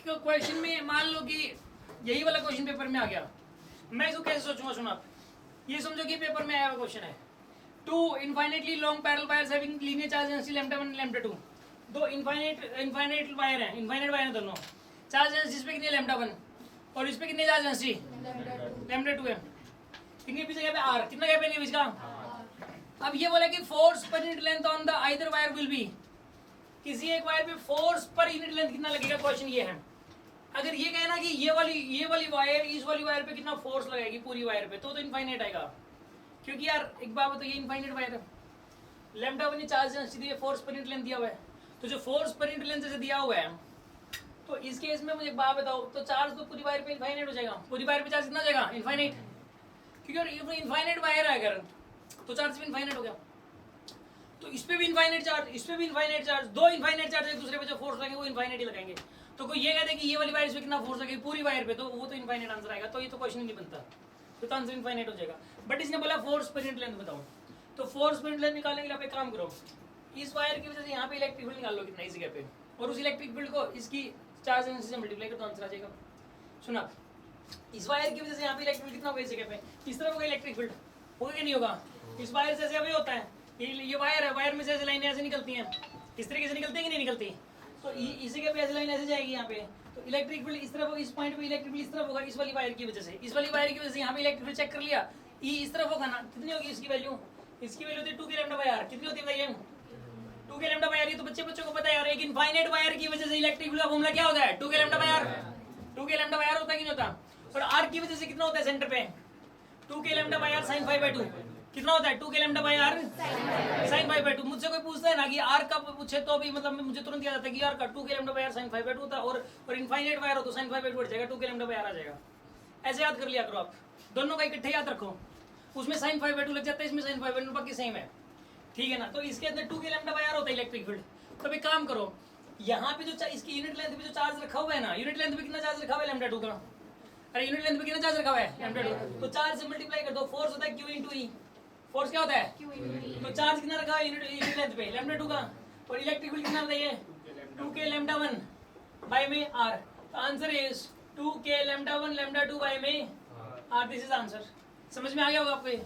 Question में मान लो कि यही वाला क्वेश्चन पेपर में आ गया, मैं इसको कैसे सोचूंगा? सुनो आप, ये समझो कि पेपर में आया हुआ क्वेश्चन है, two infinitely long parallel wires having linear charge density lambda 1 lambda 2, दो इनफाइनाइट वायर हैं, इनफाइनाइट वायर हैं दोनों, चार्ज डेंसिटी इस पे कितनी लैम्डा 1 और इस पे कितनी चार्ज डेंसिटी लैम्डा 2 है, कितने बीच गैप है आर, कितना गैप है बीच का? अब ये बोला कि force per unit length on the either wire will be, किसी एक वायर पे फोर्स पर यूनिट लेंथ कितना लगेगा, क्वेश्चन ये है। अगर ये कहना कि ये वाली वायर इस वाली वायर पे कितना फोर्स लगाएगी पूरी वायर पे, तो इनफाइनाइट आएगा, क्योंकि यार एक बात बताइए, इनफाइनाइट वायर है, lambda 1 charge density force per unit length दिया हुआ है, तो जो फोर्स पर यूनिट लेंथ से दिया हुआ है, तो इस केस में मुझे एक बात बताओ, तो चार्ज तो पूरी वायर पे इनफाइनाइट हो जाएगा, पूरी वायर पे चार्ज कितना हो जाएगा? इनफाइनाइट, क्योंकि इनफाइनाइट वायर है अगर, तो चार्ज भी इनफाइनाइट हो गया। तो इस पे भी इनफाइनाइट चार्ज, इस पे भी इनफाइनाइट चार्ज, दो इनफाइनाइट चार्ज एक दूसरे पे जो फोर्स लगेंगे वो इनफाइनाइट ही लगाएंगे। तो कोई ये कहते हैं कि ये वाली वायर इस पे कितना फोर्स लगेगी पूरी वायर पे, तो वो तो इनफाइनाइट आंसर आएगा, तो ये तो क्वेश्चन ही नहीं बनता, तो आंसर इनफाइनाइट हो जाएगा। बट इसने बोला फोर्स पर यूनिट लेंथ बताओ, तो फोर्स पर यूनिट लेंथ निकालने के लिए आप एक काम करो, इस वायर की वजह से यहाँ पे इलेक्ट्रिक फील्ड निकाल लो कितना इस जगह पे, और उस इलेक्ट्रिक फील्ड को इसकी चार्ज डेंसिटी से मल्टीप्लाई करो तो आंसर आ जाएगा। सुना, इस वायर की वजह से यहाँ पे इलेक्ट्रिक फील्ड कितना होगा इस जगह पे, इस तरफ होगा इलेक्ट्रिक फील्ड, होगा कि नहीं होगा? इस वायर से अभी होता है, ये वायर है, वायर में से ऐसी लाइनें ऐसे निकलती हैं, इस तरीके से निकलती है कि नहीं निकलती, तो इसी के पे ऐसी लाइन ऐसे जाएगी यहाँ पे, तो इलेक्ट्रिक फील्ड इस तरफ, इस पॉइंट पे इलेक्ट्रिक फील्ड इस तरफ होगा इस वाली वायर की वजह से, इस वाली वायर की वजह से यहाँ पे इलेक्ट्रिक फील्ड चेक कर लिया, ई इस तरफ होगा ना, कितनी होगी इसकी वैल्यू? इसकी वैल्यू होती है 2 के लैम्डा बाय आर, कितनी होती है भैया? 2 के लैम्डा बाय आर, ये तो बच्चों को पता है यार, एक इनफाइनाइट वायर की वजह से इलेक्ट्रिक फील्ड का फॉर्मूला क्या होता है? 2 के लैम्डा बाय आर, 2 के लैम्डा बाय आर होता है कि नहीं होता? और आर की वजह से कितना होता है सेंटर पे? 2 के लैम्डा बाय आर sin 5/2, कितना होता है? 2 के लैम्डा बाय आर sin 5/2। मुझसे कोई पूछता है ना कि आर कब पूछे तो भी मतलब मुझे तुरंत याद आता है कि यार का 2 के लैम्डा बाय आर sin 5/2 होता है, और इनफाइनाइट वायर हो तो sin 5/2 बढ़ जाएगा, 2 के लैम्डा बाय आर आ जाएगा। ऐसे याद कर लिया करो आप, दोनों का इकट्ठे याद रखो, उसमें sin 5/2 लग जाता है, इसमें sin 5/2, बाकी सेम है, ठीक है ना? तो इसके अंदर 2 के लैम्डा बाय आर होता है इलेक्ट्रिक फील्ड। तो एक काम करो, यहाँ पे जो इसकी यूनिट लेंथ पे जो चार्ज रखा हुआ है ना, यूनिट लेंथ पे कितना चार्ज रखा हुआ है? लैम्डा 2 का, अरे यूनिट लेंथ पे कितना चार्ज रखा हुआ है? लैम्डा 2, तो चार्ज से मल्टीप्लाई कर दो, फोर्स होता है Q × E, फोर्स क्या होता है? तो चार्ज कितना रखा है यूनिट लेंथ पे? लैम्डा 2 का, और इलेक्ट्रिक फील्ड कितना बताइए? 2 के लैम्डा 1 बाय में आर, तो आंसर इज 2 के लैम्डा 1 लैम्डा 2 बाय में आर, दिस इज आंसर। समझ में आ गया होगा आपको ये?